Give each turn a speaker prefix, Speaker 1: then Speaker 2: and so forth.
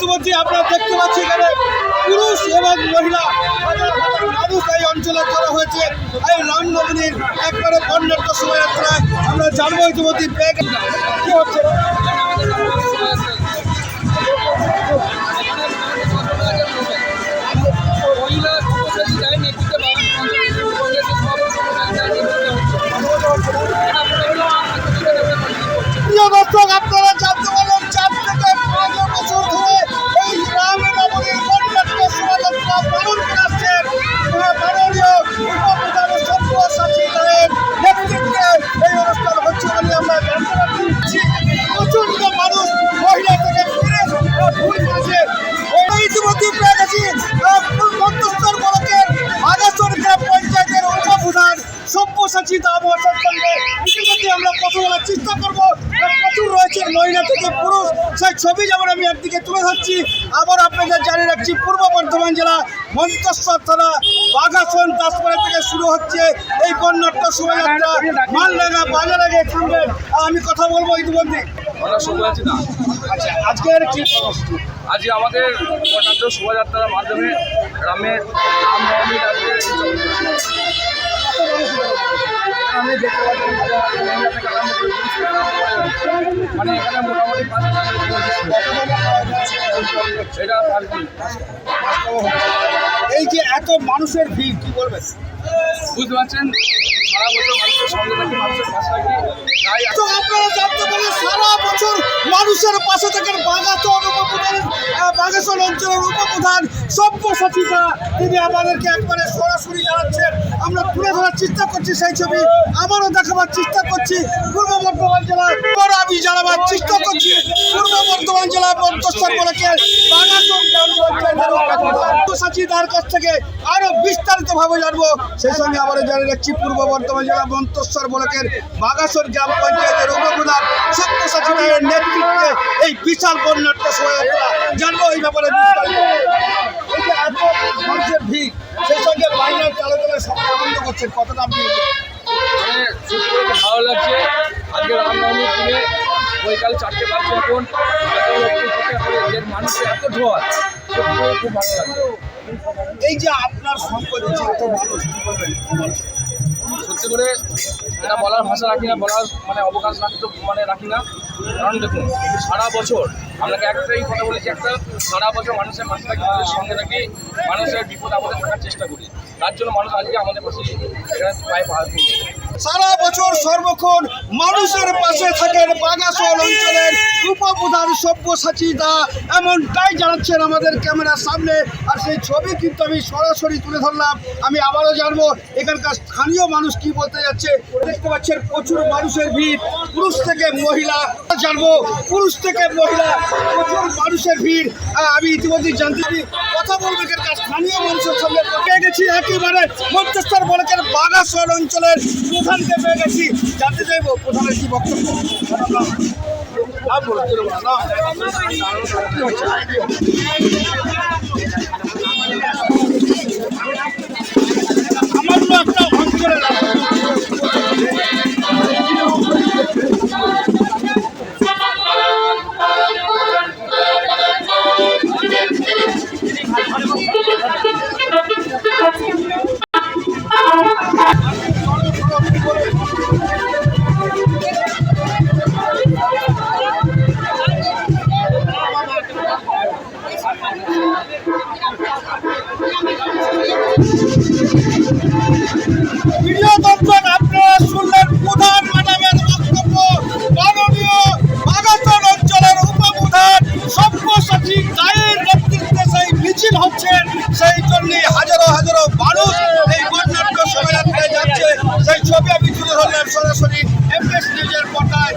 Speaker 1: ইতিমধ্যে আপনারা দেখতে পাচ্ছি এখানে পুরুষ এবং মহিলা মানুষ এই অঞ্চলে জড়ো হয়েছে এই রামনবমীর একবারে বর্ণাঢ্য শোভাযাত্রায়। আমরা জানবো ইতিমধ্যে কি হচ্ছে। প্রিয় দর্শক, আপনারা জানতে পারলেন 4 থেকে 5 বছর ধরে এই রামনবমীর বর্ণাঢ্য শোভাযাত্রা পালন করে আসছেন মাননীয় উপপ্রধান সব্যসাচী রায়ের নেতৃত্বে এই অনুষ্ঠান হচ্ছে বলে আমরা জানতে পারছি। প্রচন্ড মানুষ মহিলা থেকে পুরুষ ভুল করেছে। ইতিমধ্যে পেয়ে গেছি মন্তস্তর ব্লকের আগাছর গ্রাম পঞ্চায়েতের উপপ্রধান সব্যসাচী দা মহাশয়ের সঙ্গে ইতিমধ্যে আমরা কথা বলার চেষ্টা করবো। প্রচুর রয়েছে মহিলা থেকে পুরুষ, সেই ছবি যেমন আমি একদিকে তুলে ধরছি। আবার আপনাদের জানিয়ে রাখছি, পূর্ব বর্ধমান জেলা মন্তস্তর থানা বাঘাসন দাসপাড়া থেকে শুরু হচ্ছে এই বর্ণাঢ্য শোভাযাত্রা। মালডাঙ্গা বাজারে গিয়ে থামবে। আমি কথা বলবো ইতিমধ্যে। আচ্ছা, আজকের কি
Speaker 2: আজকে আমাদের বর্ণাঢ্য শোভাযাত্রার মাধ্যমে রামনবমীর আমি দেখতে পাচ্ছি মানে এখানে মোটামুটি 5,000 এটা
Speaker 1: এই যে এত মানুষের ভিড়, কি বলবেন?
Speaker 2: বুঝতে পারছেন, সারা বছর মানুষের সঙ্গে থাকি, মানুষের পাশে থাকি। তাই
Speaker 1: আপনারা জানতে পারেন সারা বছর মানুষের পাশে থাকেন বাঘাসন অঞ্চলের উপপ্রধান সব্যসাচী দা। তিনি আমাদেরকে একবারে সরাসরি জানাচ্ছেন। আমরা তুলে ধরার চেষ্টা করছি সেই ছবি, আবারও দেখাবার চেষ্টা করছি। পূর্ব বর্ধমান জেলার আমি জানাবার চেষ্টা করছি পূর্ব বর্ধমান জেলার মন্তস্তর ব্লকের বাঘাসন গ্রাম পঞ্চায়েতের সব্যসাচী দার কাছ থেকে আরো বিস্তারিতভাবে জানবো। সেই সঙ্গে আবারও জানিয়ে রাখছি, পূর্ব বর্ধমান জেলা মন্তস্তর ব্লকের বাঘাসন গ্রাম পঞ্চায়েতের উপপ্রধান সব্যসাচী দায়ের নেতৃত্বে এই বিশাল বর্ণাঢ্য শোভাযাত্রা জানবো এই ব্যাপারে বিস্তারিত। এই যে এত মানুষের ভিড়, সেই সঙ্গে লাইনের তালে তালে সবাই আনন্দ করছেন, কতটা আপনি
Speaker 2: ভালো লাগছে। আজকে রামনবমীর দিনে বৈকাল 4টে বাজছে, এখন মানুষের এত ঢোল, খুব ভালো লাগছে।
Speaker 1: এই যে আপনার সম্পদ এত মানুষ, কি বলবেন?
Speaker 2: সত্যি করে এটা বলার ভাষা রাখি না, বলার মানে অবকাশ রাখি না। কারণ দেখুন, সারা বছর আপনাকে একটাই কথা বলেছি, সারা বছর মানুষের পাশে থাকি, মানুষের সঙ্গে থাকি, মানুষের বিপদ আপদে থাকার চেষ্টা করি। তার জন্য মানুষ আজকে আমাদের পাশে এখানে প্রায়
Speaker 1: সারা বছর সর্বক্ষণ মানুষের পাশে থাকেন বাঘাসন অঞ্চলের উপপ্রধান সব্যসাচী দা, এমনটাই জানাচ্ছেন আমাদের ক্যামেরার সামনে। আর সেই ছবি কিন্তু আমি সরাসরি তুলে ধরলাম। আমি আবারও জানবো এখানকার স্থানীয় মানুষ কি বলতে যাচ্ছে। দেখতে পাচ্ছেন প্রচুর মানুষের ভিড়, পুরুষ থেকে মহিলা। জানবো পুরুষ থেকে মহিলা, প্রচুর মানুষের ভিড়। আমি ইতিমধ্যে জানতে পারি, কথা বলবো এখানকার স্থানীয় মানুষের সঙ্গে। পেয়ে গেছি একেবারে মন্তস্তর ব্লকের বাঘাসন অঞ্চলের প্রধানকে পেয়ে গেছি। জানতে চাইবো প্রধানের কি বক্তব্য। আমার তো একটা অঞ্চলের প্রিয় দর্শক, আপনারা শুনলেন প্রধান ম্যাডামের বক্তব্য। মাননীয় বাঘাসন অঞ্চলের উপপ্রধান সব্যসাচী দায়ের নেতৃত্বে সেই মিছিল হচ্ছে, সেই জন্যই হাজারো হাজারো মানুষ এই বর্ণাঢ্য শোভাযাত্রায় যাচ্ছে। সেই ছবি আমি তুলে ধরলাম সরাসরি এমএস নিউজের পর্দায়।